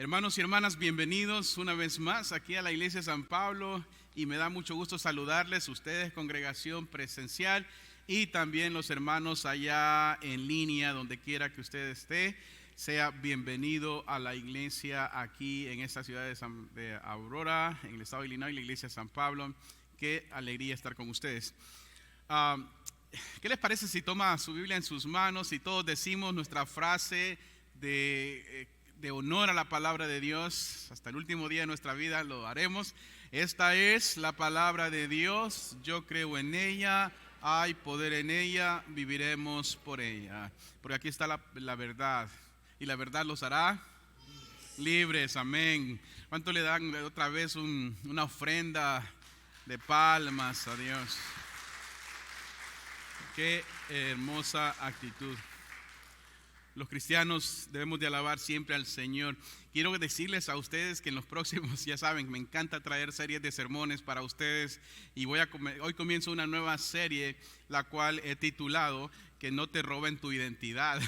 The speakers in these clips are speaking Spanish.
Hermanos y hermanas, bienvenidos una vez más aquí a la Iglesia de San Pablo y me da mucho gusto saludarles, ustedes, congregación presencial y también los hermanos allá en línea, donde quiera que usted esté. Sea bienvenido a la iglesia aquí en esta ciudad de Aurora, en el estado de Illinois, la Iglesia de San Pablo. Qué alegría estar con ustedes. ¿Qué les parece si toma su Biblia en sus manos y todos decimos nuestra frase de honor a la palabra de Dios? Hasta el último día de nuestra vida lo haremos. Esta es la palabra de Dios, yo creo en ella, hay poder en ella, viviremos por ella. Porque aquí está la verdad, y la verdad los hará libres, amén. ¿Cuánto le dan otra vez una ofrenda de palmas a Dios? Qué hermosa actitud. Los cristianos debemos de alabar siempre al Señor. Quiero decirles a ustedes que en los próximos, ya saben, me encanta traer series de sermones para ustedes. Y hoy comienzo una nueva serie, la cual he titulado Que no te roben tu identidad.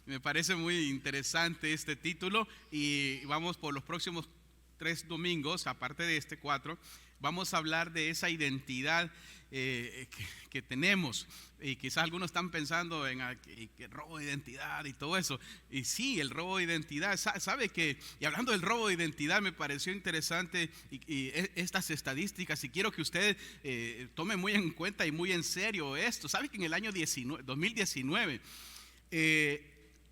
Me parece muy interesante este título y vamos por los próximos 3 domingos, aparte de 4, vamos a hablar de esa identidad que tenemos. Y quizás algunos están pensando en que robo de identidad y todo eso. Y sí, el robo de identidad, sabe que, y hablando del robo de identidad, me pareció interesante y estas estadísticas, y quiero que usted tome muy en cuenta y muy en serio esto. Sabe que en el año 2019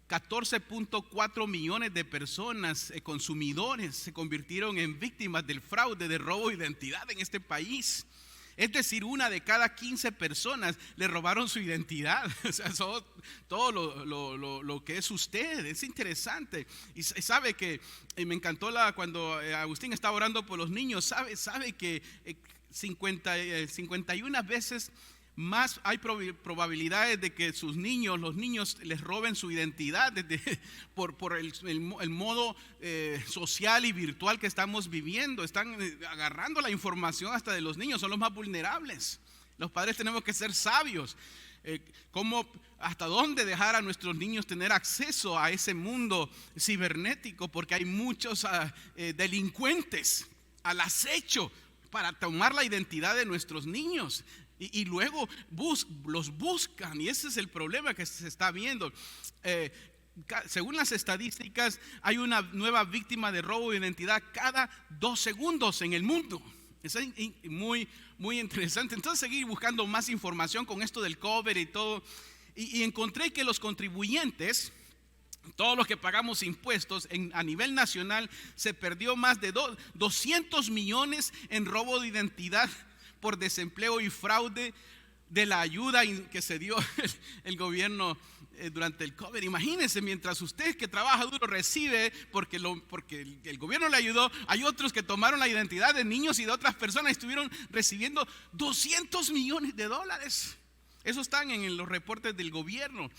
14.4 millones de personas, consumidores, se convirtieron en víctimas del fraude de robo de identidad en este país. Es decir, 1 de cada 15 personas le robaron su identidad. O sea, todo lo que es usted. Es interesante. Y sabe que me encantó cuando Agustín estaba orando por los niños. Sabe que 51 veces más hay probabilidades de que los niños les roben su identidad por el modo social y virtual que estamos viviendo. Están agarrando la información hasta de los niños, son los más vulnerables. Los padres tenemos que ser sabios. Hasta dónde dejar a nuestros niños tener acceso a ese mundo cibernético, porque hay muchos delincuentes al acecho para tomar la identidad de nuestros niños. Y luego los buscan, y ese es el problema que se está viendo. Según las estadísticas, hay una nueva víctima de robo de identidad cada 2 segundos en el mundo. Es muy, muy interesante. Entonces seguí buscando más información con esto del COVID y todo, y encontré que los contribuyentes, todos los que pagamos impuestos a nivel nacional, se perdió más de 200 millones en robo de identidad por desempleo y fraude de la ayuda que se dio el gobierno durante el COVID. Imagínense, mientras usted que trabaja duro recibe porque el gobierno le ayudó, hay otros que tomaron la identidad de niños y de otras personas y estuvieron recibiendo 200 millones de dólares. Eso están en los reportes del gobierno.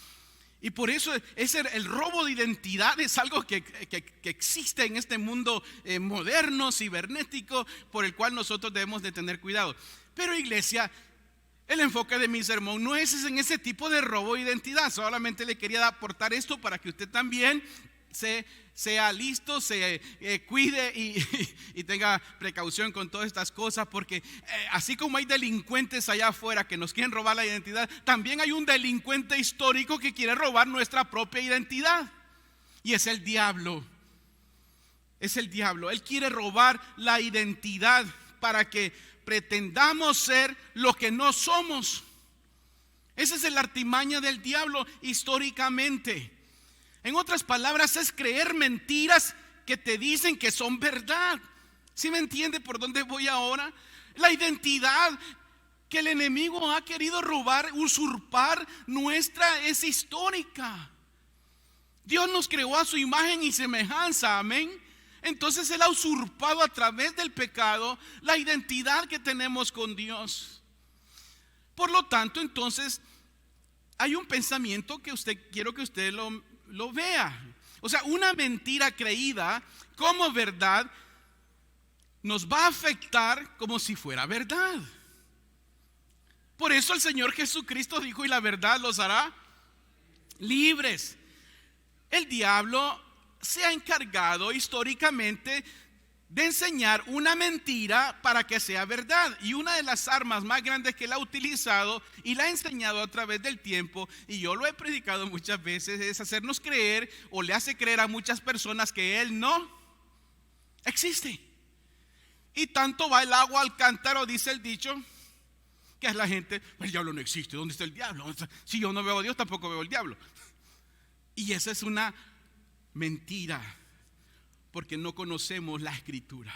Y por eso el robo de identidad es algo que existe en este mundo moderno, cibernético, por el cual nosotros debemos de tener cuidado. Pero iglesia, el enfoque de mi sermón no es en ese tipo de robo de identidad. Solamente le quería aportar esto para que usted también sea listo, se cuide y tenga precaución con todas estas cosas, porque así como hay delincuentes allá afuera que nos quieren robar la identidad, también hay un delincuente histórico que quiere robar nuestra propia identidad, y es el diablo. Es el diablo. Él quiere robar la identidad para que pretendamos ser lo que no somos. Esa es la artimaña del diablo históricamente. En otras palabras, es creer mentiras que te dicen que son verdad. ¿Sí me entiende por dónde voy ahora? La identidad que el enemigo ha querido robar, usurpar nuestra, es histórica. Dios nos creó a su imagen y semejanza, amén. Entonces Él ha usurpado a través del pecado la identidad que tenemos con Dios. Por lo tanto, entonces, hay un pensamiento que quiero que usted lo vea. O sea, una mentira creída como verdad nos va a afectar como si fuera verdad. Por eso el Señor Jesucristo dijo: y la verdad los hará libres. El diablo se ha encargado históricamente de enseñar una mentira para que sea verdad. Y una de las armas más grandes que él ha utilizado y la ha enseñado a través del tiempo, y yo lo he predicado muchas veces, es hacernos creer, o le hace creer a muchas personas, que él no existe. Y tanto va el agua al cántaro, dice el dicho, que es la gente: el diablo no existe, ¿dónde está el diablo? Si yo no veo a Dios, tampoco veo al diablo. Y esa es una mentira, porque no conocemos la escritura.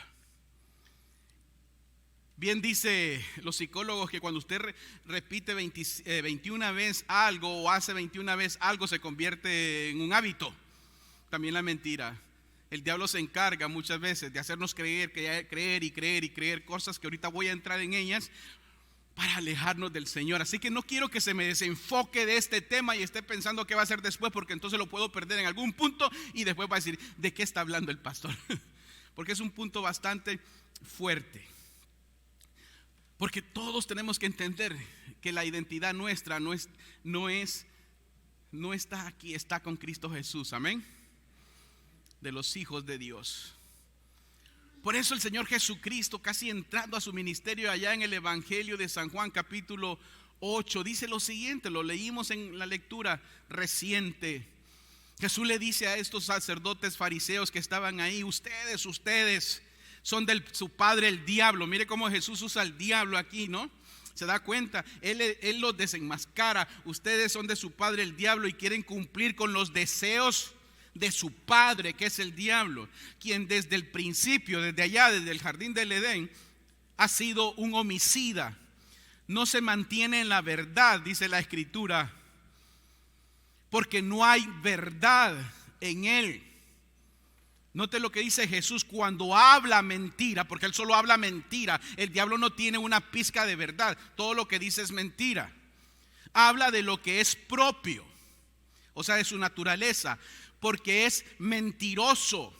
Bien dice los psicólogos que cuando usted repite 21 veces algo, o hace 21 veces algo, se convierte en un hábito. También la mentira. El diablo se encarga muchas veces de hacernos creer cosas que ahorita voy a entrar en ellas, para alejarnos del Señor. Así que no quiero que se me desenfoque de este tema y esté pensando qué va a hacer después, porque entonces lo puedo perder en algún punto y después va a decir: ¿de qué está hablando el pastor? Porque es un punto bastante fuerte. Porque todos tenemos que entender que la identidad nuestra no está aquí, está con Cristo Jesús. Amén. De los hijos de Dios. Por eso el Señor Jesucristo, casi entrando a su ministerio, allá en el Evangelio de San Juan capítulo 8, dice lo siguiente, lo leímos en la lectura reciente. Jesús le dice a estos sacerdotes fariseos que estaban ahí: ustedes son de su padre el diablo. Mire cómo Jesús usa el diablo aquí, ¿no? Se da cuenta, él los desenmascara. Ustedes son de su padre el diablo y quieren cumplir con los deseos de su padre, que es el diablo, quien desde el principio, desde allá, desde el jardín del Edén, ha sido un homicida. No se mantiene en la verdad, dice la escritura, porque no hay verdad en él. Note lo que dice Jesús cuando habla mentira, porque él solo habla mentira. El diablo no tiene una pizca de verdad, todo lo que dice es mentira. Habla de lo que es propio, o sea, de su naturaleza, porque es mentiroso. O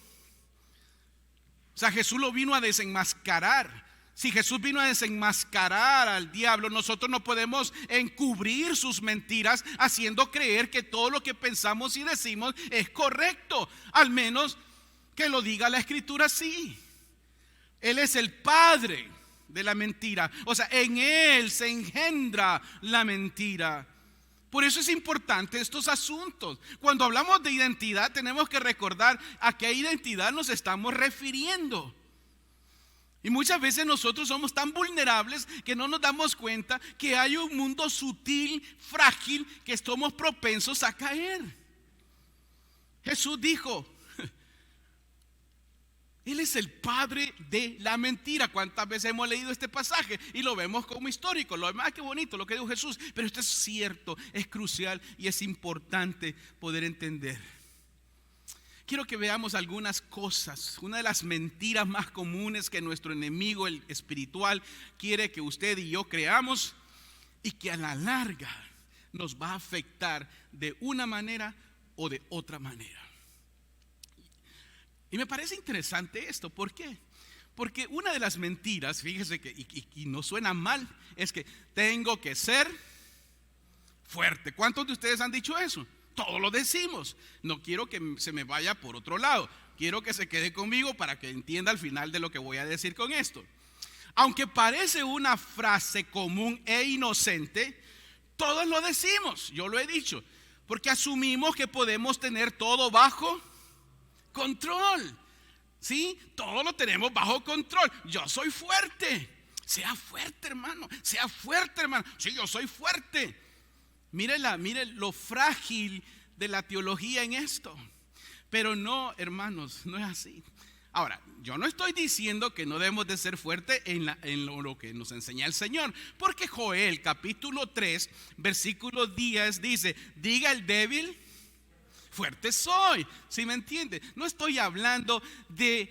sea, Jesús lo vino a desenmascarar. Si Jesús vino a desenmascarar al diablo, nosotros no podemos encubrir sus mentiras haciendo creer que todo lo que pensamos y decimos es correcto. Al menos que lo diga la escritura así. Él es el padre de la mentira. O sea, en él se engendra la mentira. Por eso es importante estos asuntos. Cuando hablamos de identidad, tenemos que recordar a qué identidad nos estamos refiriendo. Y muchas veces nosotros somos tan vulnerables que no nos damos cuenta que hay un mundo sutil, frágil, que somos propensos a caer. Jesús dijo: Él es el padre de la mentira. ¿Cuántas veces hemos leído este pasaje y lo vemos como histórico? Lo demás, qué bonito lo que dijo Jesús. Pero esto es cierto, es crucial y es importante poder entender. Quiero que veamos algunas cosas. Una de las mentiras más comunes que nuestro enemigo, el espiritual, quiere que usted y yo creamos, y que a la larga nos va a afectar de una manera o de otra manera. Y me parece interesante esto. ¿Por qué? Porque una de las mentiras, fíjese que y no suena mal, es que tengo que ser fuerte. ¿Cuántos de ustedes han dicho eso? Todos lo decimos. No quiero que se me vaya por otro lado. Quiero que se quede conmigo para que entienda al final de lo que voy a decir con esto. Aunque parece una frase común e inocente, todos lo decimos. Yo lo he dicho, porque asumimos que podemos tener todo bajo control. ¿Sí? Todo lo tenemos bajo control. Yo soy fuerte. Sea fuerte, hermano. Sea fuerte, hermano. Sí, yo soy fuerte. Mire lo frágil de la teología en esto. Pero no, hermanos, no es así. Ahora, yo no estoy diciendo que no debemos de ser fuertes en lo que nos enseña el Señor. Porque Joel capítulo 3 versículo 10 dice: diga el débil, fuerte soy. ¿Sí me entiende? No estoy hablando de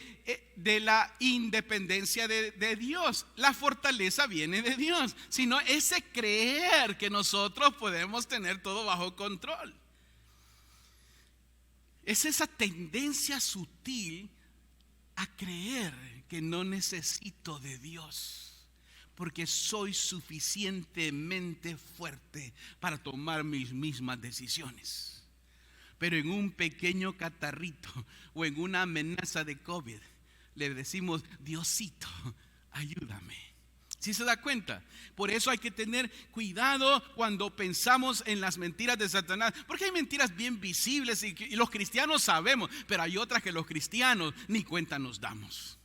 la independencia de Dios. La fortaleza viene de Dios. Sino ese creer que nosotros podemos tener todo bajo control. Es esa tendencia sutil a creer que no necesito de Dios, porque soy suficientemente fuerte para tomar mis mismas decisiones. Pero en un pequeño catarrito o en una amenaza de COVID, le decimos: Diosito, ayúdame. ¿Sí se da cuenta? Por eso hay que tener cuidado cuando pensamos en las mentiras de Satanás, porque hay mentiras bien visibles y los cristianos sabemos, pero hay otras que los cristianos ni cuenta nos damos.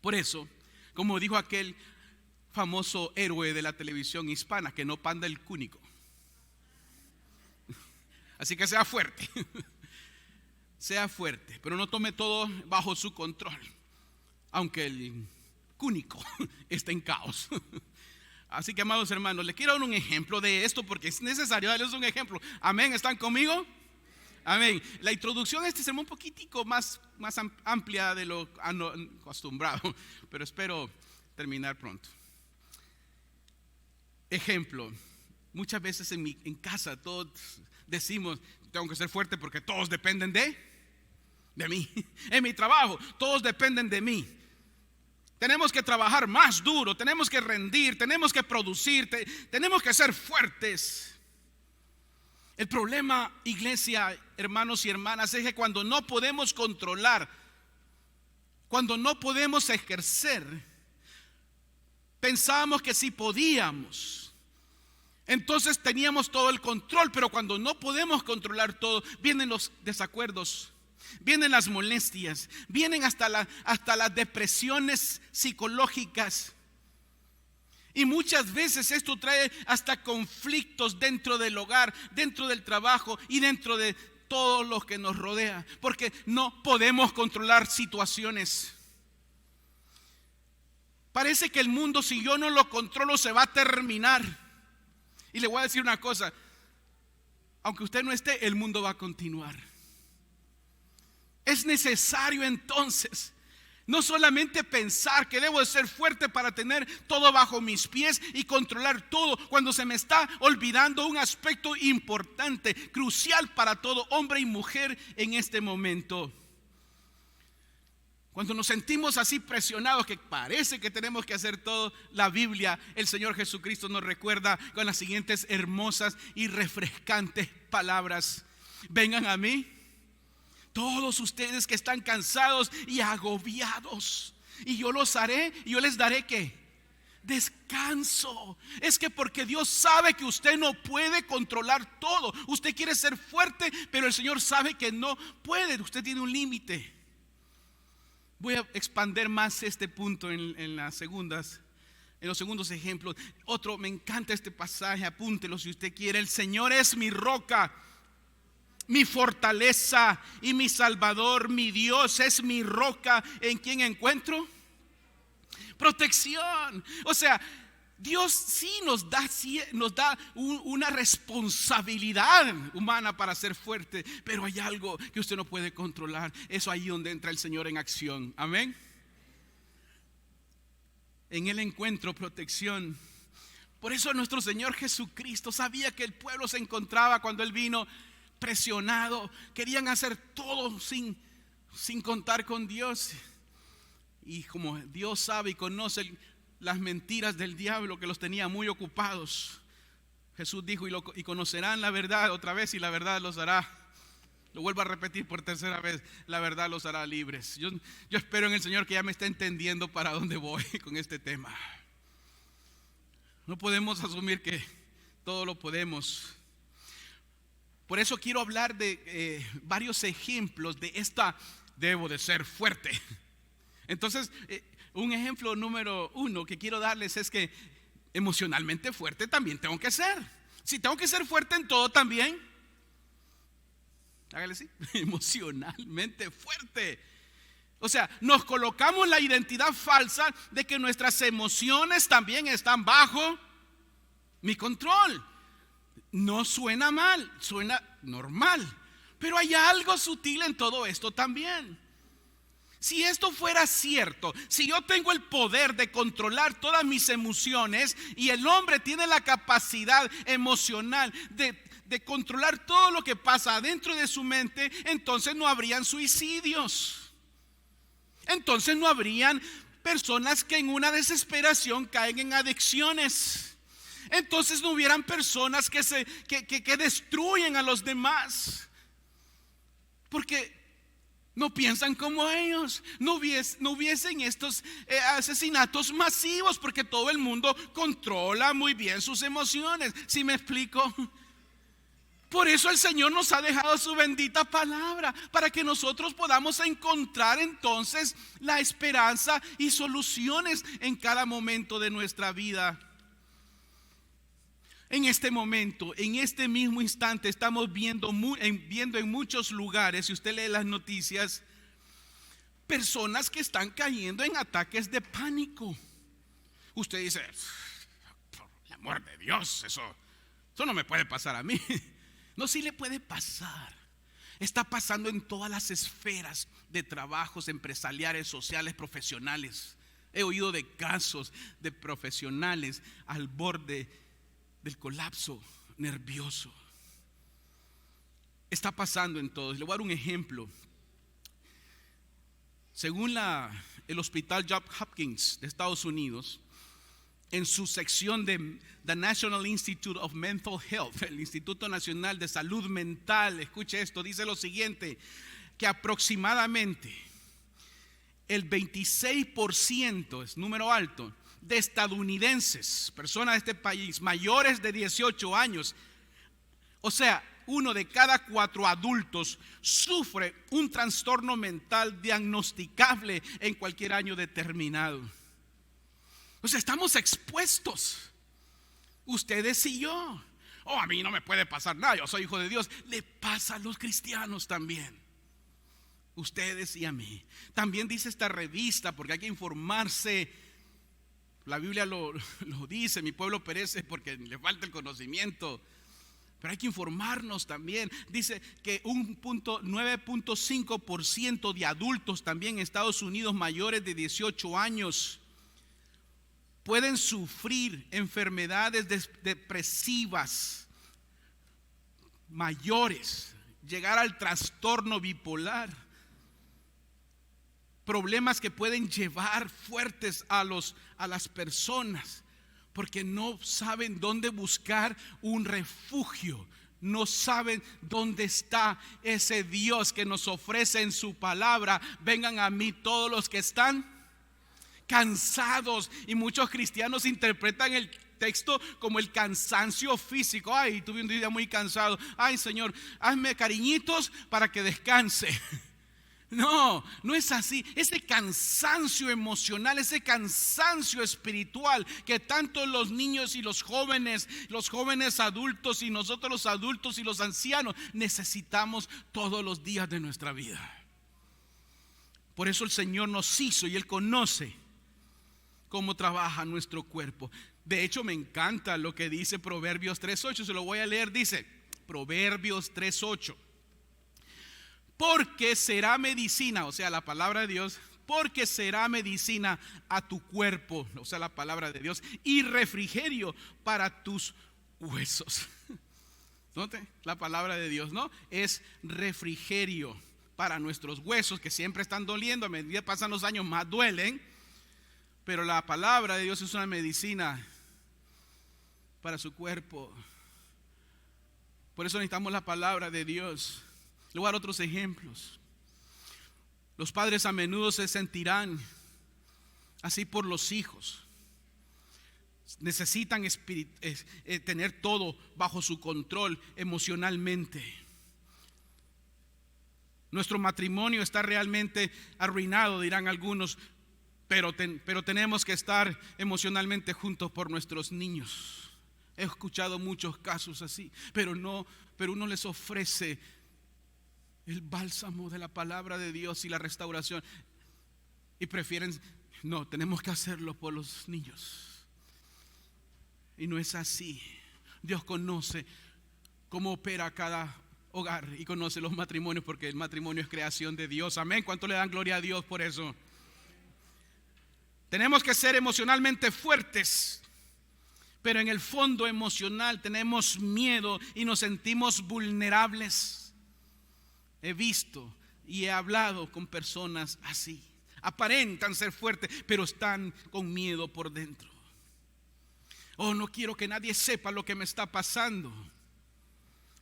Por eso, como dijo aquel famoso héroe de la televisión hispana, que no panda el cúnico. Así que sea fuerte, sea fuerte, pero no tome todo bajo su control, aunque el cúnico está en caos. Así que, amados hermanos, les quiero dar un ejemplo de esto porque es necesario darles un ejemplo. Amén, ¿están conmigo? Amén. La introducción a este sermón un poquitico más amplia de lo acostumbrado, pero espero terminar pronto. Ejemplo, muchas veces en casa todos decimos: tengo que ser fuerte porque todos dependen de mí. En mi trabajo todos dependen de mí. Tenemos que trabajar más duro, tenemos que rendir, tenemos que producir, tenemos que ser fuertes. El problema, iglesia, hermanos y hermanas, es que cuando no podemos controlar, cuando no podemos ejercer, pensábamos que sí podíamos. Entonces teníamos todo el control, pero cuando no podemos controlar todo, vienen los desacuerdos, vienen las molestias, vienen hasta las depresiones psicológicas. Y muchas veces esto trae hasta conflictos dentro del hogar, dentro del trabajo y dentro de todo lo que nos rodea, porque no podemos controlar situaciones. Parece que el mundo, si yo no lo controlo, se va a terminar. Y le voy a decir una cosa: aunque usted no esté, el mundo va a continuar. Es necesario entonces no solamente pensar que debo de ser fuerte para tener todo bajo mis pies y controlar todo, cuando se me está olvidando un aspecto importante, crucial para todo hombre y mujer en este momento. Cuando nos sentimos así presionados, que parece que tenemos que hacer todo, la Biblia, el Señor Jesucristo nos recuerda con las siguientes hermosas y refrescantes palabras: vengan a mí todos ustedes que están cansados y agobiados, y yo los haré, y yo les daré ¿qué? Descanso. Es que porque Dios sabe que usted no puede controlar todo. Usted quiere ser fuerte, pero el Señor sabe que no puede. Usted tiene un límite. Voy a expander más este punto en los segundos ejemplos. Otro, me encanta este pasaje, apúntelo si usted quiere. El Señor es mi roca, mi fortaleza y mi salvador. Mi Dios es mi roca, ¿en quien encuentro protección? O sea, Dios sí nos da una responsabilidad humana para ser fuerte, pero hay algo que usted no puede controlar. Eso ahí donde entra el Señor en acción. Amén. En Él encuentro protección. Por eso nuestro Señor Jesucristo sabía que el pueblo se encontraba, cuando Él vino, presionado. Querían hacer todo sin contar con Dios. Y como Dios sabe y conoce las mentiras del diablo, que los tenía muy ocupados, Jesús dijo: y conocerán la verdad otra vez, y la verdad los hará, lo vuelvo a repetir por tercera vez, la verdad los hará libres. Yo espero en el Señor que ya me esté entendiendo para dónde voy con este tema. No podemos asumir que todo lo podemos. Por eso quiero hablar de varios ejemplos de esta: debo de ser fuerte. Entonces, un ejemplo número 1 que quiero darles es que emocionalmente fuerte también tengo que ser. Si tengo que ser fuerte en todo también, hágale así, emocionalmente fuerte. O sea, nos colocamos la identidad falsa de que nuestras emociones también están bajo mi control. No suena mal, suena normal, pero hay algo sutil en todo esto también. Si esto fuera cierto, si yo tengo el poder de controlar todas mis emociones, y el hombre tiene la capacidad emocional de controlar todo lo que pasa dentro de su mente, entonces no habrían suicidios. Entonces no habrían personas que en una desesperación caen en adicciones. entonces no hubieran personas que destruyen a los demás, porque no piensan como ellos. No hubiesen estos asesinatos masivos, porque todo el mundo controla muy bien sus emociones. ¿Sí me explico? Por eso el Señor nos ha dejado su bendita palabra, para que nosotros podamos encontrar entonces la esperanza y soluciones en cada momento de nuestra vida. En este momento, en este mismo instante, estamos viendo en muchos lugares, si usted lee las noticias, personas que están cayendo en ataques de pánico. Usted dice, por el amor de Dios, eso no me puede pasar a mí. No, sí le puede pasar. Está pasando en todas las esferas de trabajos empresariales, sociales, profesionales. He oído de casos de profesionales al borde del colapso nervioso. Está pasando en todos. Le voy a dar un ejemplo. Según el Hospital Johns Hopkins de Estados Unidos, en su sección de The National Institute of Mental Health, el Instituto Nacional de Salud Mental, escuche esto, dice lo siguiente, que aproximadamente el 26%, es número alto, de estadounidenses, personas de este país, mayores de 18 años, o sea, 1 de cada 4 adultos sufre un trastorno mental diagnosticable en cualquier año determinado. O sea, estamos expuestos, ustedes y yo. Oh, a mí no me puede pasar nada, yo soy hijo de Dios. Le pasa a los cristianos también, ustedes y a mí. También dice esta revista, porque hay que informarse. La Biblia lo dice, mi pueblo perece porque le falta el conocimiento. Pero hay que informarnos también. Dice que 9.5% de adultos también en Estados Unidos mayores de 18 años pueden sufrir enfermedades depresivas mayores, llegar al trastorno bipolar, problemas que pueden llevar fuertes a las personas, porque no saben dónde buscar un refugio, no saben dónde está ese Dios que nos ofrece en su palabra. Vengan a mí todos los que están cansados, y muchos cristianos interpretan el texto como el cansancio físico. Ay, tuve un día muy cansado. Ay, Señor, hazme cariñitos para que descanse. No, no es así. Ese cansancio emocional, ese cansancio espiritual que tanto los niños y los jóvenes adultos y nosotros los adultos y los ancianos necesitamos todos los días de nuestra vida. Por eso el Señor nos hizo y Él conoce cómo trabaja nuestro cuerpo. De hecho, me encanta lo que dice Proverbios 3:8. Se lo voy a leer. Dice Proverbios 3:8: porque será medicina, o sea, la palabra de Dios, porque será medicina a tu cuerpo, o sea, la palabra de Dios, y refrigerio para tus huesos. ¿Note? La palabra de Dios, ¿no? Es refrigerio para nuestros huesos, que siempre están doliendo. A medida que pasan los años, más duelen. Pero la palabra de Dios es una medicina para su cuerpo. Por eso necesitamos la palabra de Dios. Le voy a dar otros ejemplos. Los padres a menudo se sentirán así por los hijos. Necesitan tener todo bajo su control emocionalmente. Nuestro matrimonio está realmente arruinado, dirán algunos, pero tenemos que estar emocionalmente juntos por nuestros niños. He escuchado muchos casos así, pero uno les ofrece el bálsamo de la palabra de Dios y la restauración, y prefieren, no, tenemos que hacerlo por los niños. Y no es así. Dios conoce cómo opera cada hogar y conoce los matrimonios, porque el matrimonio es creación de Dios. Amén. ¿Cuánto le dan gloria a Dios por eso? Tenemos que ser emocionalmente fuertes, pero en el fondo emocional tenemos miedo y nos sentimos vulnerables. He visto y he hablado con personas así. Aparentan ser fuertes, pero están con miedo por dentro. Oh, no quiero que nadie sepa lo que me está pasando.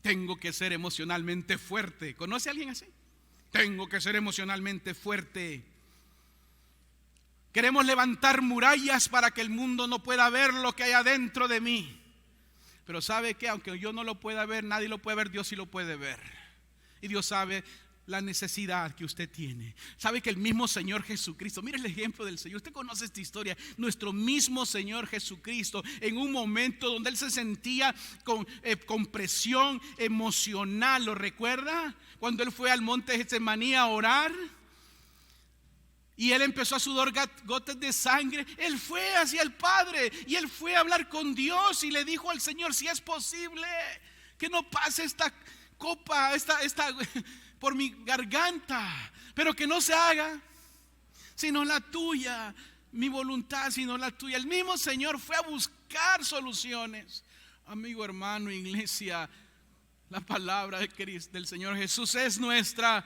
Tengo que ser emocionalmente fuerte. ¿Conoce a alguien así? Tengo que ser emocionalmente fuerte. Queremos levantar murallas para que el mundo no pueda ver lo que hay adentro de mí. Pero ¿sabe qué? Aunque yo no lo pueda ver, nadie lo puede ver, Dios sí lo puede ver. Y Dios sabe la necesidad que usted tiene. Sabe que el mismo Señor Jesucristo, mire el ejemplo del Señor, usted conoce esta historia. Nuestro mismo Señor Jesucristo, en un momento donde Él se sentía con presión emocional, ¿lo recuerda? Cuando Él fue al monte Getsemaní a orar y Él empezó a sudar gotas de sangre, Él fue hacia el Padre y Él fue a hablar con Dios y le dijo al Señor: si es posible que no pase esta copa, esta por mi garganta, pero que no se haga sino la tuya, mi voluntad sino la tuya. El mismo Señor fue a buscar soluciones. Amigo, hermano, iglesia, la palabra del Señor Jesús es nuestra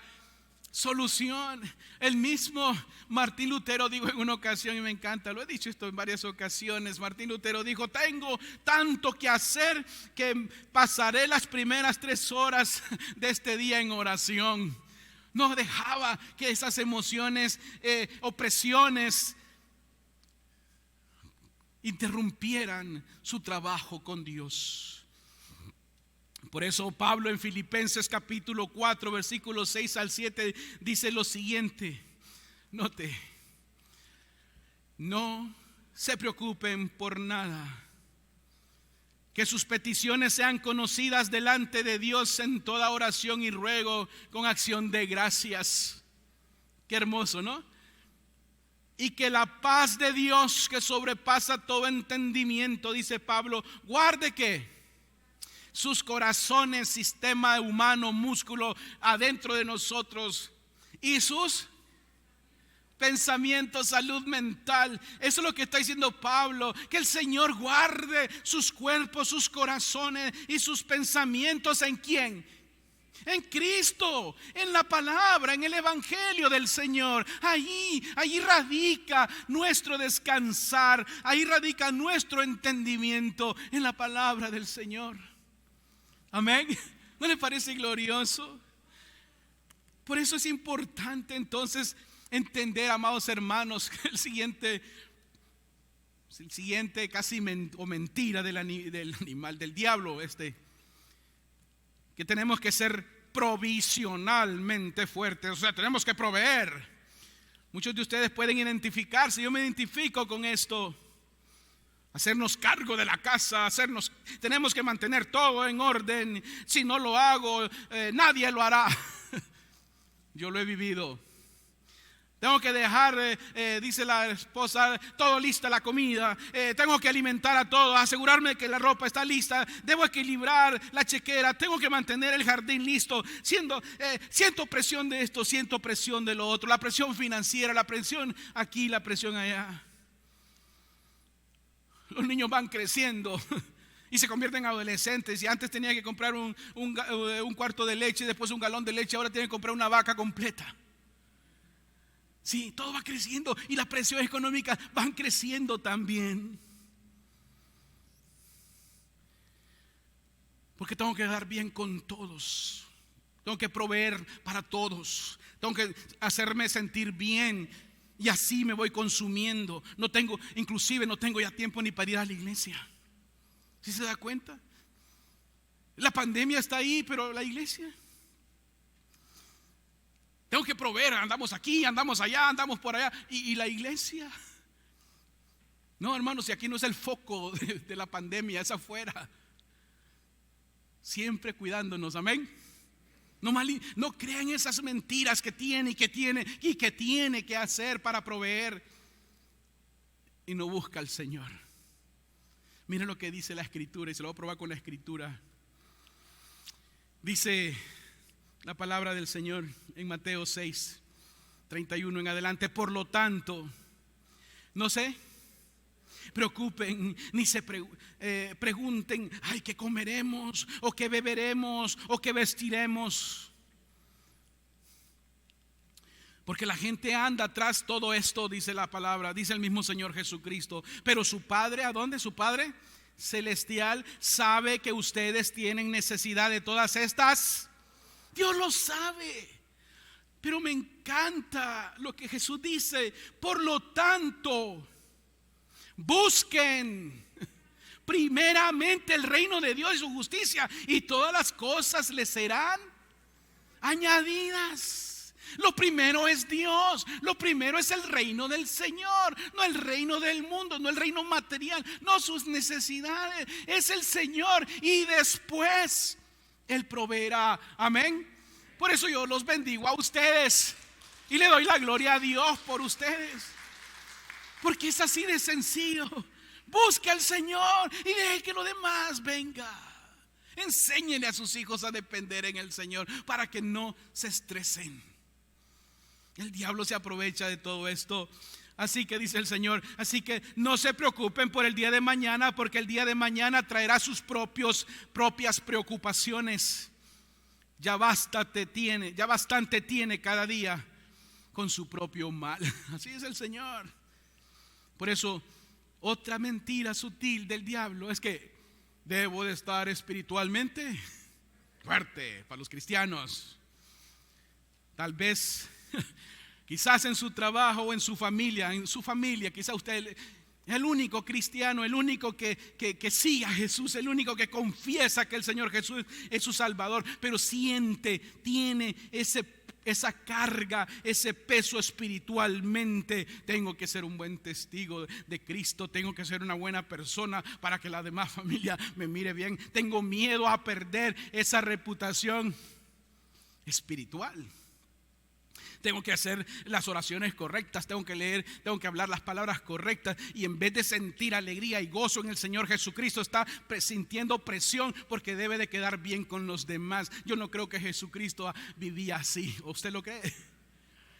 solución. El mismo Martín Lutero dijo en una ocasión, y me encanta, lo he dicho esto en varias ocasiones, Martín Lutero dijo: tengo tanto que hacer que pasaré las primeras 3 horas de este día en oración. No dejaba que esas emociones, opresiones, interrumpieran su trabajo con Dios. Por eso Pablo en Filipenses capítulo 4 versículos 6 al 7 dice lo siguiente. Note: no se preocupen por nada, que sus peticiones sean conocidas delante de Dios en toda oración y ruego con acción de gracias. Qué hermoso, ¿no? Y que la paz de Dios, que sobrepasa todo entendimiento, dice Pablo, guarde que sus corazones, sistema humano, músculo adentro de nosotros, y sus pensamientos, salud mental. Eso es lo que está diciendo Pablo, que el Señor guarde sus cuerpos, sus corazones y sus pensamientos. ¿En quién? En Cristo, en la palabra, en el evangelio del Señor. Allí radica nuestro descansar, ahí radica nuestro entendimiento, en la palabra del Señor. Amén. ¿No le parece glorioso? Por eso es importante entonces entender, amados hermanos, que el siguiente casi mentira del animal, del diablo, que tenemos que ser provisionalmente fuertes. O sea, tenemos que proveer. Muchos de ustedes pueden identificarse, yo me identifico con esto. Hacernos cargo de la casa, tenemos que mantener todo en orden. Si no lo hago, nadie lo hará. Yo lo he vivido. Tengo que dejar, dice la esposa, todo lista la comida. Tengo que alimentar a todos, asegurarme que la ropa está lista. Debo equilibrar la chequera. Tengo que mantener el jardín listo. Siento presión de esto, siento presión de lo otro. La presión financiera, la presión aquí, la presión allá. Los niños van creciendo y se convierten en adolescentes. Y antes tenía que comprar un cuarto de leche, después un galón de leche. Ahora tienen que comprar una vaca completa. Sí, todo va creciendo y las presiones económicas van creciendo también. Porque tengo que dar bien con todos. Tengo que proveer para todos. Tengo que hacerme sentir bien. Y así me voy consumiendo. Inclusive no tengo ya tiempo ni para ir a la iglesia. ¿Sí se da cuenta? La pandemia está ahí, pero la iglesia. Tengo que proveer, andamos aquí, andamos allá, andamos por allá. ¿Y la iglesia? No, hermanos, si aquí no es el foco de la pandemia, es afuera. Siempre cuidándonos, amén. No crean esas mentiras que tiene que hacer para proveer y no busca al Señor. Miren lo que dice la Escritura, y se lo voy a probar con la Escritura. Dice la palabra del Señor en Mateo 6, 31 en adelante: por lo tanto, no se preocupen ni se pregunten: ay, ¿qué comeremos? ¿O qué beberemos? ¿O qué vestiremos? Porque la gente anda atrás todo esto, dice la palabra, dice el mismo Señor Jesucristo. Pero su Padre, ¿a dónde? Su Padre celestial sabe que ustedes tienen necesidad de todas estas. Dios lo sabe. Pero me encanta lo que Jesús dice. Por lo tanto, busquen primeramente el reino de Dios y su justicia, y todas las cosas les serán añadidas. Lo primero es Dios, lo primero es el reino del Señor, no el reino del mundo, no el reino material, no sus necesidades, es el Señor, y después Él proveerá. Amén. Por eso yo los bendigo a ustedes y le doy la gloria a Dios por ustedes, porque es así de sencillo. Busque al Señor y deje que lo demás venga. Enséñele a sus hijos a depender en el Señor para que no se estresen. El diablo se aprovecha de todo esto. Así que dice el Señor, así que no se preocupen por el día de mañana, porque el día de mañana traerá sus propias preocupaciones. Ya bastante tiene cada día con su propio mal. Así es el Señor. Por eso, otra mentira sutil del diablo es que debo de estar espiritualmente fuerte para los cristianos. Tal vez, quizás en su trabajo o en su familia, quizás usted es el único cristiano, el único que sigue a Jesús, el único que confiesa que el Señor Jesús es su Salvador, pero tiene esa carga, ese peso espiritualmente. Tengo que ser un buen testigo de Cristo, tengo que ser una buena persona para que la demás familia me mire bien. Tengo miedo a perder esa reputación espiritual. Tengo que hacer las oraciones correctas, tengo que leer, tengo que hablar las palabras correctas, y en vez de sentir alegría y gozo en el Señor Jesucristo, está sintiendo presión porque debe de quedar bien con los demás. Yo no creo que Jesucristo vivía así. ¿Usted lo cree?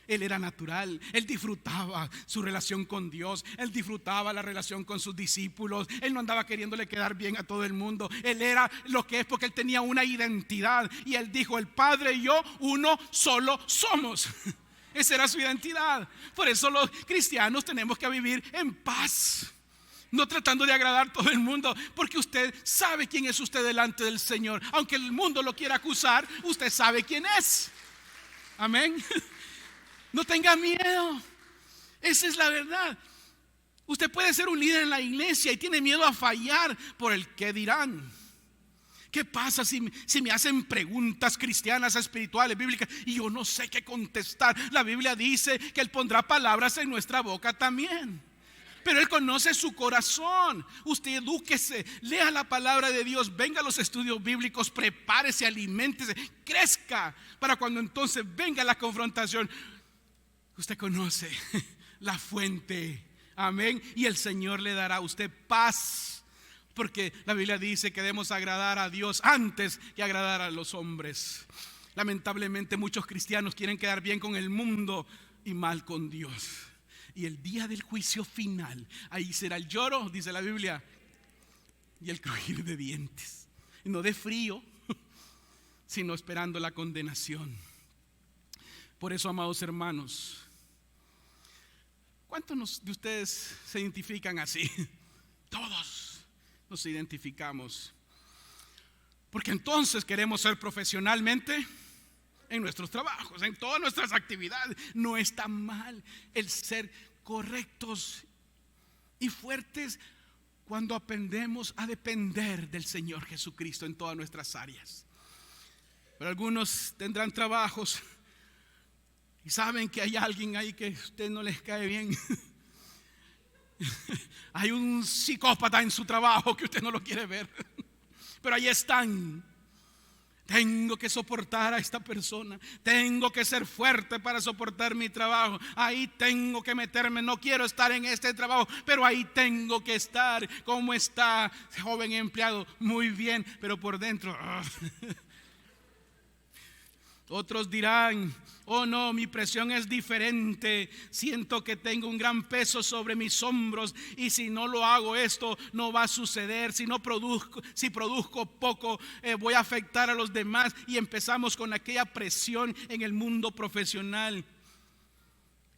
Él era natural, Él disfrutaba su relación con Dios, Él disfrutaba la relación con sus discípulos. Él no andaba queriéndole quedar bien a todo el mundo. Él era lo que es porque Él tenía una identidad, y Él dijo: el Padre y yo uno solo somos. Esa era su identidad. Por eso los cristianos tenemos que vivir en paz, no tratando de agradar a todo el mundo, porque usted sabe quién es usted delante del Señor. Aunque el mundo lo quiera acusar, usted sabe quién es. Amén. No tenga miedo. Esa es la verdad. Usted puede ser un líder en la iglesia y tiene miedo a fallar por el qué dirán. ¿Qué pasa si me hacen preguntas cristianas, espirituales, bíblicas, y yo no sé qué contestar? La Biblia dice que Él pondrá palabras en nuestra boca también, pero Él conoce su corazón. Usted edúquese, lea la palabra de Dios, venga a los estudios bíblicos, prepárese, aliméntese, crezca, para cuando entonces venga la confrontación, usted conoce la fuente. Amén. Y el Señor le dará a usted paz, porque la Biblia dice que debemos agradar a Dios antes que agradar a los hombres. Lamentablemente muchos cristianos quieren quedar bien con el mundo y mal con Dios. Y el día del juicio final, ahí será el lloro, dice la Biblia, y el crujir de dientes. Y no de frío, sino esperando la condenación. Por eso, amados hermanos, ¿cuántos de ustedes se identifican así? Todos nos identificamos, porque entonces queremos ser profesionalmente en nuestros trabajos, en todas nuestras actividades. No está mal el ser correctos y fuertes cuando aprendemos a depender del Señor Jesucristo en todas nuestras áreas. Pero algunos tendrán trabajos y saben que hay alguien ahí que a usted no les cae bien. Hay un psicópata en su trabajo que usted no lo quiere ver, pero ahí están. Tengo que soportar a esta persona, tengo que ser fuerte para soportar mi trabajo. Ahí tengo que meterme, no quiero estar en este trabajo, pero ahí tengo que estar. ¿Cómo está, joven empleado? Muy bien, pero por dentro otros dirán: oh no, mi presión es diferente, siento que tengo un gran peso sobre mis hombros, y si no lo hago esto no va a suceder. Si produzco poco, voy a afectar a los demás. Y empezamos con aquella presión en el mundo profesional,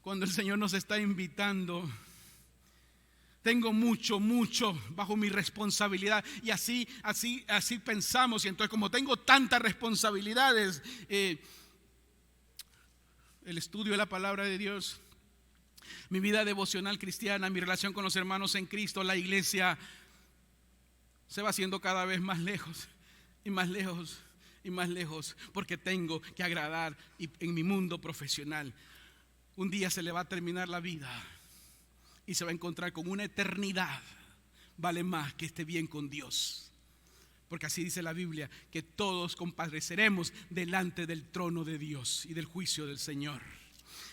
cuando el Señor nos está invitando Tengo mucho bajo mi responsabilidad. Y así pensamos. Y entonces, como tengo tantas responsabilidades, el estudio de la palabra de Dios, mi vida devocional cristiana, mi relación con los hermanos en Cristo, la iglesia, se va haciendo cada vez más lejos y más lejos y más lejos, porque tengo que agradar en mi mundo profesional. Un día se le va a terminar la vida y se va a encontrar con una eternidad. Vale más que esté bien con Dios, porque así dice la Biblia, que todos compareceremos delante del trono de Dios y del juicio del Señor.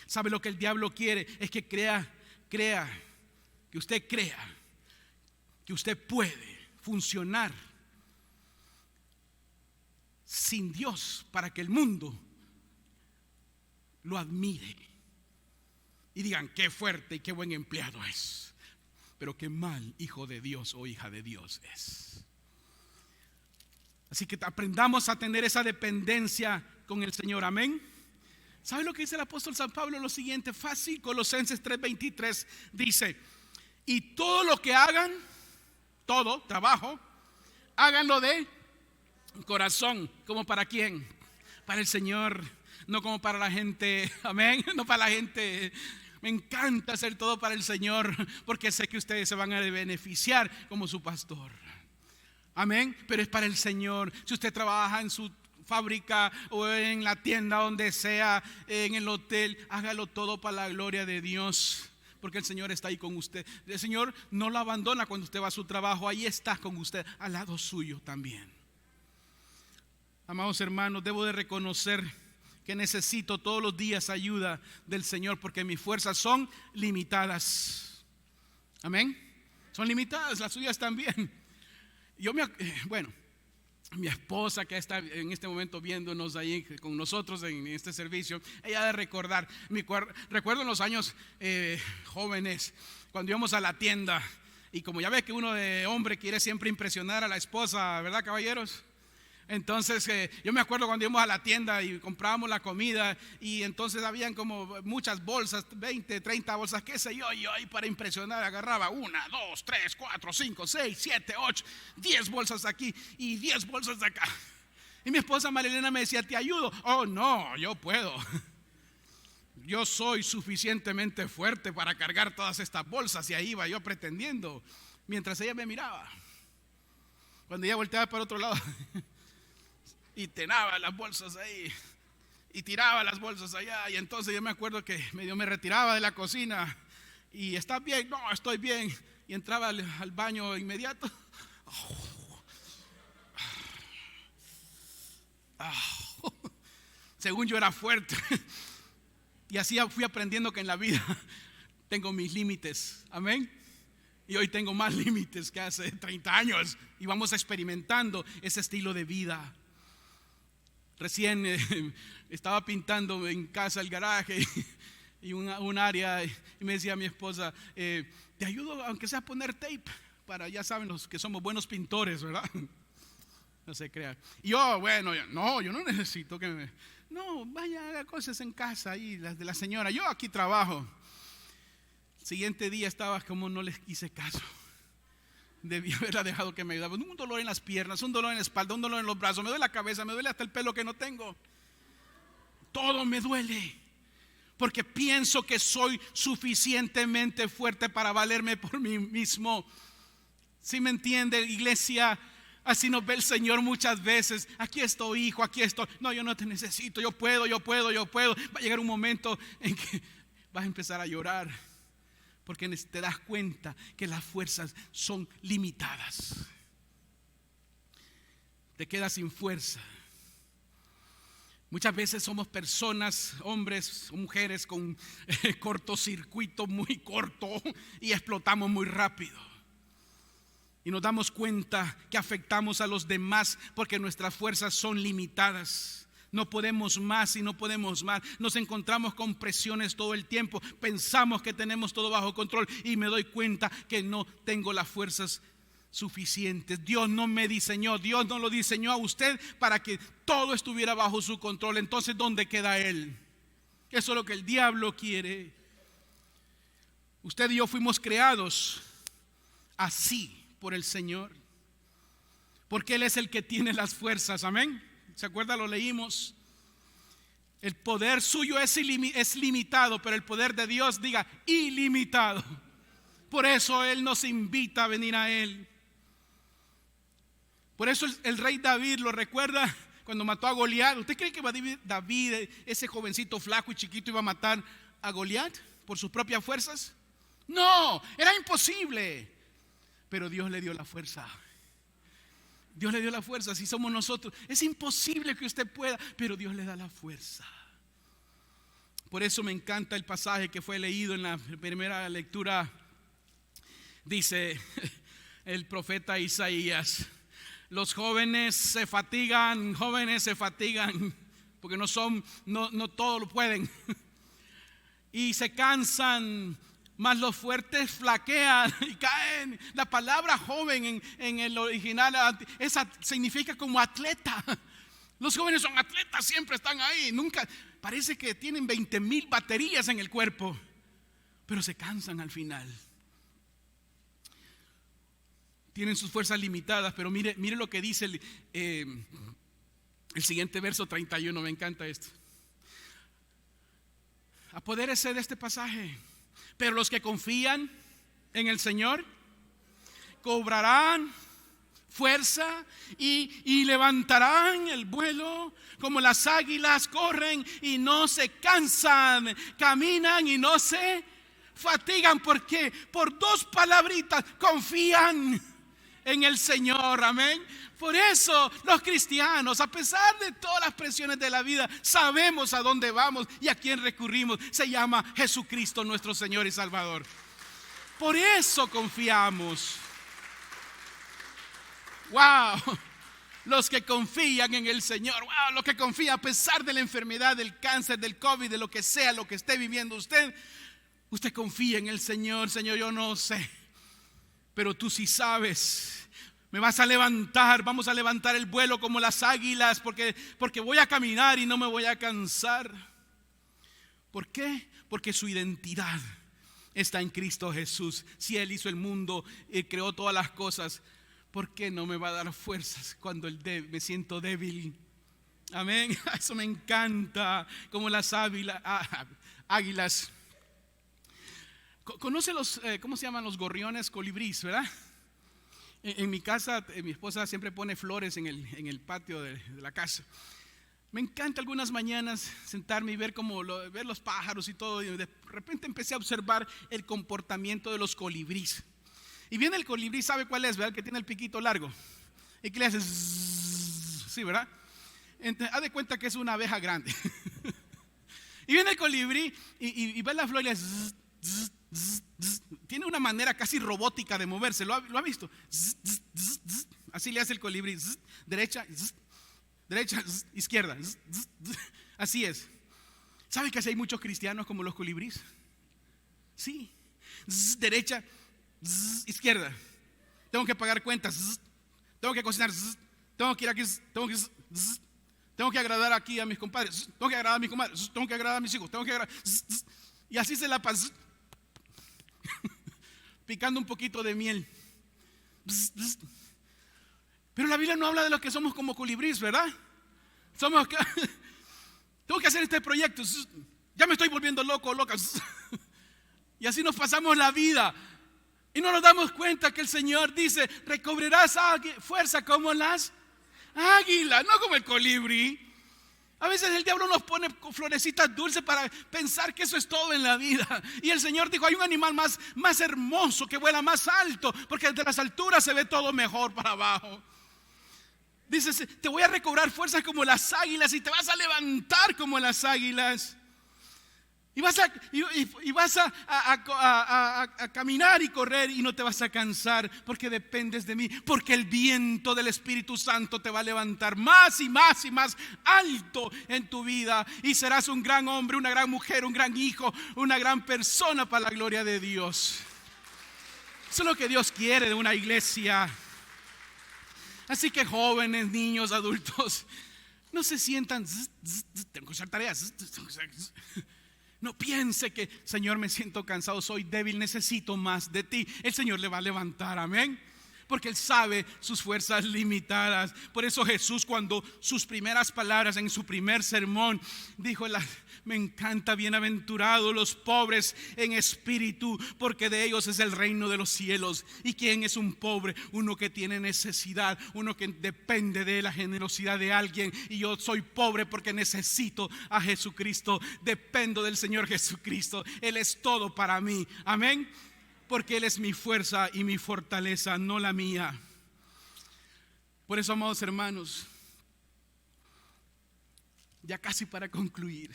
¿Sabe lo que el diablo quiere? Es que que usted crea que usted puede funcionar sin Dios para que el mundo lo admire y digan qué fuerte y qué buen empleado es, pero qué mal hijo de Dios o hija de Dios es. Así que aprendamos a tener esa dependencia con el Señor. Amén. ¿Sabe lo que dice el apóstol San Pablo? Lo siguiente, fácil. Colosenses 3:23 dice: y todo lo que hagan, todo trabajo, háganlo de corazón. ¿Como para quién? Para el Señor, no como para la gente. Amén. No para la gente. Me encanta hacer todo para el Señor, porque sé que ustedes se van a beneficiar como su pastor. Amén. Pero es para el Señor. Si usted trabaja en su fábrica o en la tienda, donde sea, en el hotel, hágalo todo para la gloria de Dios, porque el Señor está ahí con usted. El Señor no lo abandona cuando usted va a su trabajo. Ahí está con usted, al lado suyo también. Amados hermanos, debo de reconocer que necesito todos los días ayuda del Señor, porque mis fuerzas son limitadas. Amén. Son limitadas, las suyas también. Mi esposa, que está en este momento viéndonos ahí con nosotros en este servicio, ella ha de recordar. Recuerdo en los años jóvenes, cuando íbamos a la tienda, y como ya ve que uno de hombre quiere siempre impresionar a la esposa, ¿verdad, caballeros? Entonces yo me acuerdo cuando íbamos a la tienda y comprábamos la comida, y entonces habían como muchas bolsas, 20, 30 bolsas, qué sé yo, y ahí para impresionar agarraba 1, 2, 3, 4, 5, 6, 7, 8, 10 bolsas aquí y 10 bolsas de acá. Y mi esposa Marilena me decía: te ayudo. Oh no, yo puedo. Yo soy suficientemente fuerte para cargar todas estas bolsas. Y ahí iba yo pretendiendo, mientras ella me miraba. Cuando ella volteaba para otro lado y tenaba las bolsas ahí y tiraba las bolsas allá, y entonces yo me acuerdo que medio me retiraba de la cocina y: ¿estás bien? No, estoy bien. Y entraba al baño inmediato. Según yo era fuerte. Y así fui aprendiendo que en la vida tengo mis límites. Amén. Y hoy tengo más límites que hace 30 años, y vamos experimentando ese estilo de vida. Recién estaba pintando en casa el garaje y un área, y me decía mi esposa: te ayudo aunque sea a poner tape, para, ya saben los que somos buenos pintores, ¿verdad? No se crean. Y yo, yo no necesito que vaya, haga cosas en casa ahí, las de la señora, yo aquí trabajo. Siguiente día estaba como no les hice caso. Debí haberla dejado que me ayudara. Un dolor en las piernas, un dolor en la espalda, un dolor en los brazos, me duele la cabeza, me duele hasta el pelo que no tengo. Todo me duele, porque pienso que soy suficientemente fuerte para valerme por mí mismo. ¿Sí me entiende, iglesia? Así nos ve el Señor muchas veces. Aquí estoy, hijo, aquí estoy. No, yo no te necesito, yo puedo. Va a llegar un momento en que vas a empezar a llorar, porque te das cuenta que las fuerzas son limitadas. Te quedas sin fuerza. Muchas veces somos personas, hombres o mujeres, con cortocircuito muy corto, y explotamos muy rápido. Y nos damos cuenta que afectamos a los demás porque nuestras fuerzas son limitadas. No podemos más y no podemos más. Nos encontramos con presiones todo el tiempo. Pensamos que tenemos todo bajo control, y me doy cuenta que no tengo las fuerzas suficientes. Dios no me diseñó, Dios no lo diseñó a usted para que todo estuviera bajo su control. Entonces, ¿dónde queda Él? Eso es lo que el diablo quiere. Usted y yo fuimos creados así por el Señor, porque Él es el que tiene las fuerzas. Amén. ¿Se acuerda? Lo leímos. El poder suyo es limitado, pero el poder de Dios, diga, ilimitado. Por eso Él nos invita a venir a Él. Por eso el rey David, lo recuerda cuando mató a Goliat. ¿Usted cree que David, ese jovencito flaco y chiquito, iba a matar a Goliat por sus propias fuerzas? No, era imposible. Pero Dios le dio la fuerza. Dios le dio la fuerza. Si somos nosotros, es imposible que usted pueda, pero Dios le da la fuerza. Por eso me encanta el pasaje que fue leído en la primera lectura. Dice el profeta Isaías: los jóvenes se fatigan, porque no todos lo pueden. Y se cansan, mas los fuertes flaquean y caen. La palabra joven en el original, esa significa como atleta. Los jóvenes son atletas, siempre están ahí. Nunca, parece que tienen 20,000 baterías en el cuerpo, pero se cansan al final. Tienen sus fuerzas limitadas, pero mire lo que dice el siguiente verso 31. Me encanta esto. Apodérese de este pasaje. Pero los que confían en el Señor cobrarán fuerza y levantarán el vuelo, como las águilas, corren y no se cansan, caminan y no se fatigan. Porque por 2 palabritas confían en el Señor. Amén. Por eso los cristianos, a pesar de todas las presiones de la vida, sabemos a dónde vamos y a quién recurrimos. Se llama Jesucristo, nuestro Señor y Salvador. Por eso confiamos. Wow. Los que confían en el Señor, wow, los que confían a pesar de la enfermedad, del cáncer, del COVID, de lo que sea, lo que esté viviendo usted confía en el Señor. Señor, yo no sé, pero tú sí sabes. Me vas a levantar, vamos a levantar el vuelo como las águilas, porque voy a caminar y no me voy a cansar. ¿Por qué? Porque su identidad está en Cristo Jesús. Si Él hizo el mundo y creó todas las cosas, ¿por qué no me va a dar fuerzas cuando me siento débil? Amén. Eso me encanta. Como las águilas. ¿Conoce cómo se llaman los gorriones colibríes, verdad? En mi casa, mi esposa siempre pone flores en el patio de la casa. Me encanta algunas mañanas sentarme y ver ver los pájaros y todo. Y de repente empecé a observar el comportamiento de los colibríes. Y viene el colibrí, ¿sabe cuál es, verdad? Que tiene el piquito largo. ¿Y que le hace? Sí, ¿verdad? Entonces, haz de cuenta que es una abeja grande. Y viene el colibrí y ve la flor y le hace. Tiene una manera casi robótica de moverse. ¿Lo ha visto? Así le hace el colibrí. Derecha, izquierda. Así es. ¿Sabe que así hay muchos cristianos como los colibríes? Sí. Derecha, izquierda. Tengo que pagar cuentas. Tengo que cocinar. Tengo que ir aquí. Tengo que agradar aquí a mis compadres. Tengo que agradar a mis comadres. Tengo que agradar a mis hijos. Y así se la pasa. Picando un poquito de miel. Pero la Biblia no habla de los que somos como colibríes, ¿verdad? Tengo que hacer este proyecto. Ya me estoy volviendo loco, loca. Y así nos pasamos la vida. Y no nos damos cuenta que el Señor dice: recobrarás fuerza como las águilas, no como el colibrí. A veces el diablo nos pone florecitas dulces para pensar que eso es todo en la vida. Y el Señor dijo: hay un animal más hermoso que vuela más alto, porque desde las alturas se ve todo mejor para abajo. Dice: te voy a recobrar fuerzas como las águilas y te vas a levantar como las águilas. Y vas a caminar y correr y no te vas a cansar, porque dependes de mí. Porque el viento del Espíritu Santo te va a levantar más y más y más alto en tu vida. Y serás un gran hombre, una gran mujer, un gran hijo, una gran persona para la gloria de Dios. Eso es lo que Dios quiere de una iglesia. Así que jóvenes, niños, adultos, no se sientan. Tengo que hacer tareas. No piense que, Señor, me siento cansado, soy débil, necesito más de ti. El Señor le va a levantar, amén. Porque Él sabe sus fuerzas limitadas. Por eso Jesús, cuando sus primeras palabras en su primer sermón, dijo, me encanta, bienaventurados los pobres en espíritu, porque de ellos es el reino de los cielos. ¿Y quién es un pobre? Uno que tiene necesidad, uno que depende de la generosidad de alguien. Y yo soy pobre porque necesito a Jesucristo, dependo del Señor Jesucristo. Él es todo para mí, amén. Porque Él es mi fuerza y mi fortaleza, no la mía. Por eso, amados hermanos, ya casi para concluir,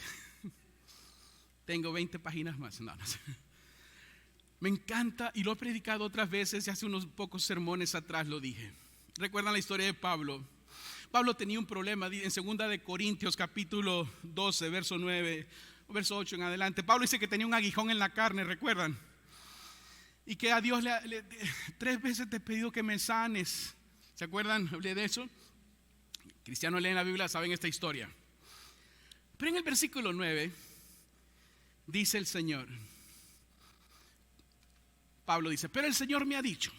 tengo 20 páginas más. No. Me encanta, y lo he predicado otras veces, y hace unos pocos sermones atrás lo dije. ¿Recuerdan la historia de Pablo? Pablo tenía un problema en 2 de Corintios capítulo 12, verso 9, verso 8 en adelante. Pablo dice que tenía un aguijón en la carne, ¿recuerdan? Y que a Dios 3 veces te he pedido que me sanes. ¿Se acuerdan? Hablé de eso. Cristianos leen la Biblia, saben esta historia. Pero en el versículo 9 dice el Señor, Pablo dice, pero el Señor me ha dicho,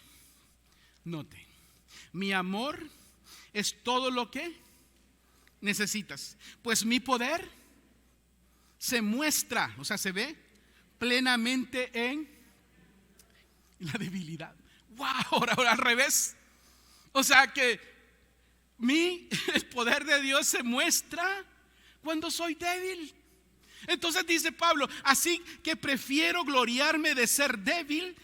note, mi amor es todo lo que necesitas, pues mi poder se muestra, o sea, se ve plenamente en la debilidad. Wow, ahora al revés. O sea que el poder de Dios se muestra cuando soy débil. Entonces dice Pablo, así que prefiero gloriarme de ser débil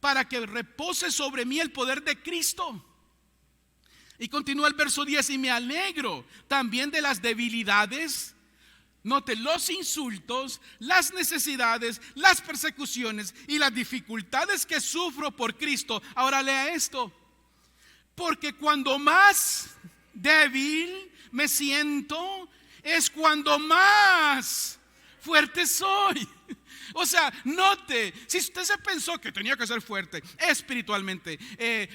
para que repose sobre mí el poder de Cristo. Y continúa el verso 10, y me alegro también de las debilidades. Note, los insultos, las necesidades, las persecuciones y las dificultades que sufro por Cristo. Ahora lea esto. Porque cuando más débil me siento, es cuando más fuerte soy. O sea, note, si usted se pensó que tenía que ser fuerte espiritualmente,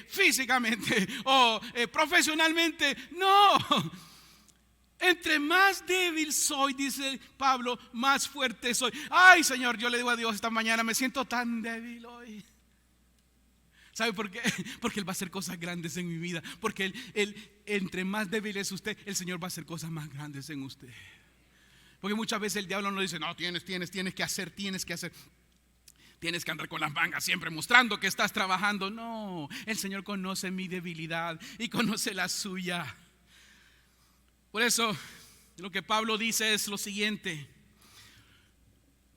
físicamente o profesionalmente, no. Entre más débil soy, dice Pablo, más fuerte soy. Ay, Señor, yo le digo a Dios esta mañana, me siento tan débil hoy. ¿Sabe por qué? Porque Él va a hacer cosas grandes en mi vida. Porque él, entre más débil es usted, el Señor va a hacer cosas más grandes en usted. Porque muchas veces el diablo nos dice, no, tienes que hacer. Tienes que andar con las mangas siempre mostrando que estás trabajando. No, el Señor conoce mi debilidad y conoce la suya. Por eso lo que Pablo dice es lo siguiente: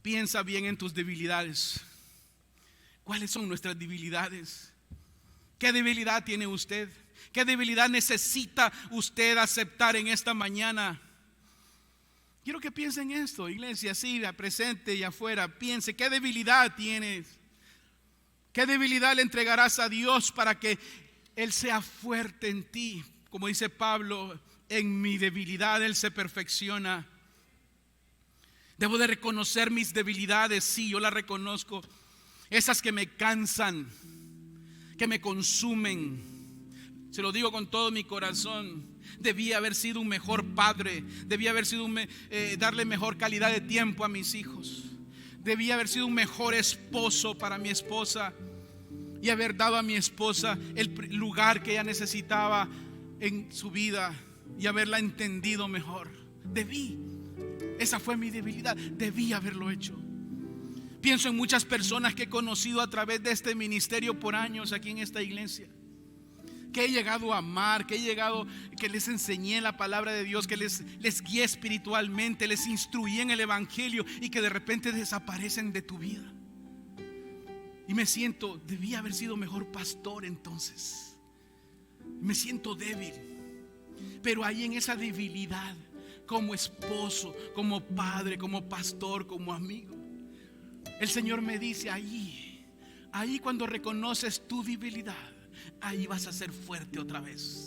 piensa bien en tus debilidades. ¿Cuáles son nuestras debilidades? ¿Qué debilidad tiene usted? ¿Qué debilidad necesita usted aceptar en esta mañana? Quiero que piense en esto, iglesia, sí, presente y afuera. Piense, ¿qué debilidad tienes? ¿Qué debilidad le entregarás a Dios para que Él sea fuerte en ti? Como dice Pablo, en mi debilidad Él se perfecciona. Debo de reconocer mis debilidades, sí, yo las reconozco. Esas que me cansan, que me consumen. Se lo digo con todo mi corazón. Debí haber sido un mejor padre. Debí haber sido darle mejor calidad de tiempo a mis hijos. Debí haber sido un mejor esposo para mi esposa y haber dado a mi esposa el lugar que ella necesitaba en su vida y haberla entendido mejor. Esa fue mi debilidad. Debí haberlo hecho. Pienso en muchas personas que he conocido a través de este ministerio por años aquí en esta iglesia, que he llegado a amar, que les enseñé la palabra de Dios, que les guié espiritualmente, les instruí en el evangelio, y que de repente desaparecen de tu vida. Y me siento, debí haber sido mejor pastor entonces. Me siento débil. Pero ahí en esa debilidad, como esposo, como padre, como pastor, como amigo, el Señor me dice, ahí cuando reconoces tu debilidad, ahí vas a ser fuerte otra vez.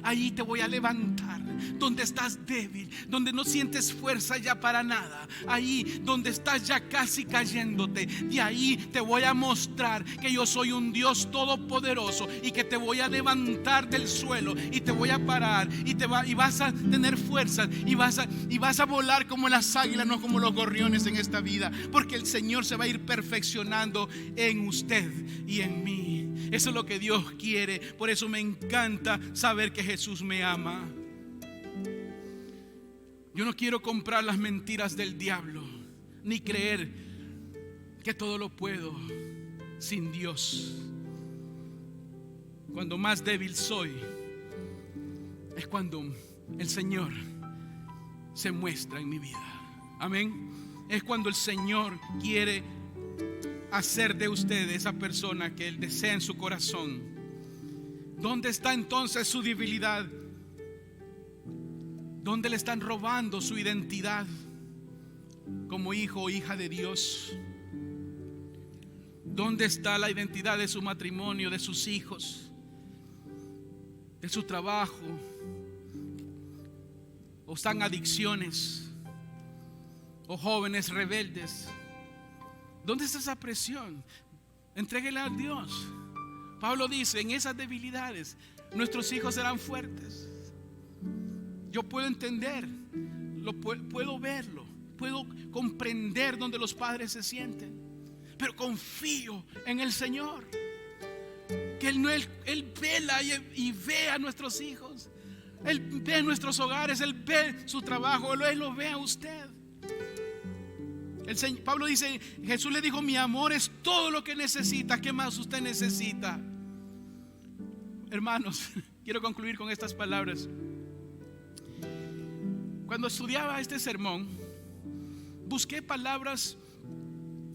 Ahí te voy a levantar, donde estás débil, donde no sientes fuerza ya para nada, ahí donde estás ya casi cayéndote. De ahí te voy a mostrar que yo soy un Dios todopoderoso y que te voy a levantar del suelo y te voy a parar y vas a tener fuerzas y vas a volar como las águilas, no como los gorriones en esta vida, porque el Señor se va a ir perfeccionando en usted y en mí. Eso es lo que Dios quiere. Por eso me encanta saber que Jesús me ama. Yo no quiero comprar las mentiras del diablo, ni creer que todo lo puedo sin Dios. Cuando más débil soy, es cuando el Señor se muestra en mi vida. Amén. Es cuando el Señor quiere hacer de usted esa persona que Él desea en su corazón. ¿Dónde está entonces su debilidad? ¿Dónde le están robando su identidad como hijo o hija de Dios? ¿Dónde está la identidad de su matrimonio, de sus hijos, de su trabajo? ¿O están adicciones? ¿O jóvenes rebeldes? ¿Dónde está esa presión? Entréguela a Dios. Pablo dice, en esas debilidades nuestros hijos serán fuertes. Yo puedo entender, puedo verlo, puedo comprender donde los padres se sienten, pero confío en el Señor, que Él vela y ve a nuestros hijos. Él ve nuestros hogares, Él ve su trabajo, Él lo ve a usted. Pablo dice, Jesús le dijo, mi amor es todo lo que necesita. ¿Qué más usted necesita? Hermanos, quiero concluir con estas palabras. Cuando estudiaba este sermón, busqué palabras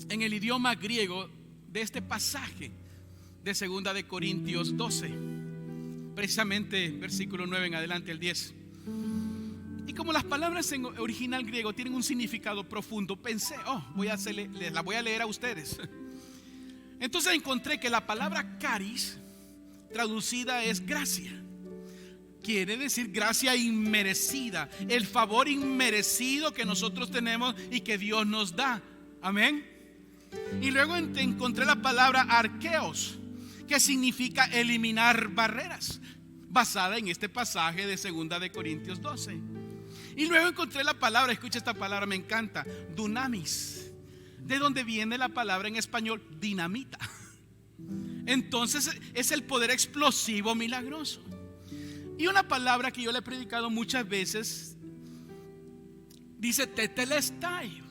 en el idioma griego de este pasaje de 2 de Corintios 12, precisamente versículo 9 en adelante al 10. Y como las palabras en original griego tienen un significado profundo, pensé, la voy a leer a ustedes. Entonces encontré que la palabra caris, traducida, es gracia. Quiere decir gracia inmerecida, el favor inmerecido que nosotros tenemos y que Dios nos da. Amén. Y luego encontré la palabra arkeos, que significa eliminar barreras, basada en este pasaje de 2 de Corintios 12. Y luego encontré la palabra, escucha esta palabra, me encanta, dunamis, de donde viene la palabra en español dinamita. Entonces es el poder explosivo milagroso. Y una palabra que yo le he predicado muchas veces dice tetelestai.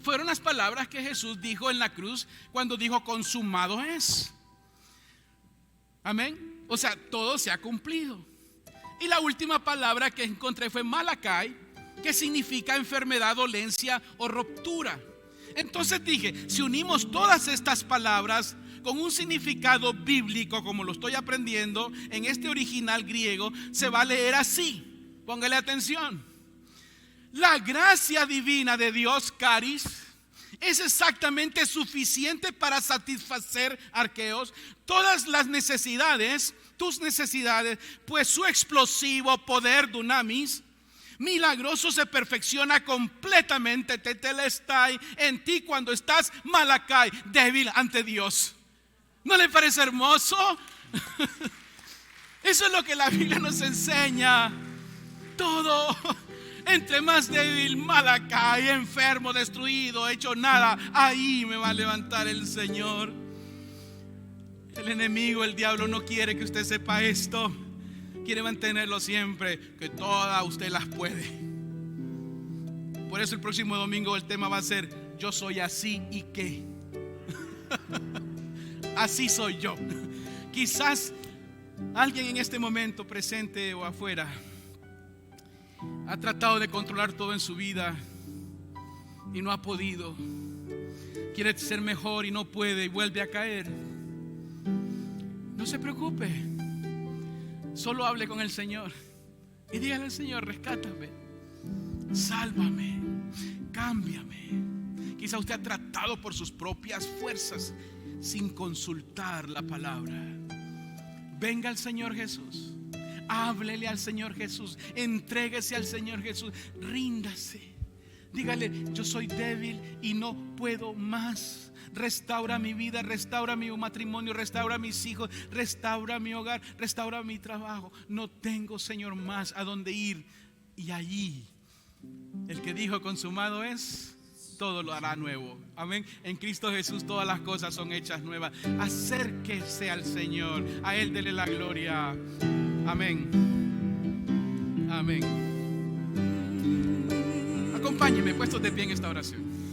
Fueron las palabras que Jesús dijo en la cruz cuando dijo consumado es. Amén. O sea, todo se ha cumplido. Y la última palabra que encontré fue malakai, que significa enfermedad, dolencia o ruptura. Entonces dije, si unimos todas estas palabras con un significado bíblico, como lo estoy aprendiendo en este original griego, se va a leer así. Póngale atención. La gracia divina de Dios, caris, es exactamente suficiente para satisfacer, arqueos, todas las necesidades, tus necesidades, pues su explosivo poder, dunamis, milagroso, se perfecciona completamente, tetelestai, en ti cuando estás malakai, débil ante Dios. ¿No le parece hermoso? Eso es lo que la Biblia nos enseña. Todo, entre más débil, malakai, enfermo, destruido, hecho nada, ahí me va a levantar el Señor. El enemigo, el diablo, no quiere que usted sepa esto. Quiere mantenerlo siempre, que todas usted las puede. Por eso el próximo domingo el tema va a ser: yo soy así y qué. Así soy yo. Quizás alguien en este momento, presente o afuera, ha tratado de controlar todo en su vida y no ha podido. Quiere ser mejor y no puede y vuelve a caer. No se preocupe. Solo hable con el Señor y dígale al Señor: rescátame, sálvame, cámbiame. Quizá usted ha tratado por sus propias fuerzas sin consultar la palabra. venga al Señor Jesús. Háblele al Señor Jesús. Entréguese al Señor Jesús. Ríndase. Dígale: yo soy débil y no puedo más. Restaura mi vida, restaura mi matrimonio, restaura mis hijos, restaura mi hogar, restaura mi trabajo. No tengo, Señor, más a dónde ir. Y allí, el que dijo consumado es, todo lo hará nuevo. Amén. En Cristo Jesús todas las cosas son hechas nuevas. Acérquese al Señor. A Él dele la gloria. Amén. Amén. Acompáñeme puestos de pie en esta oración.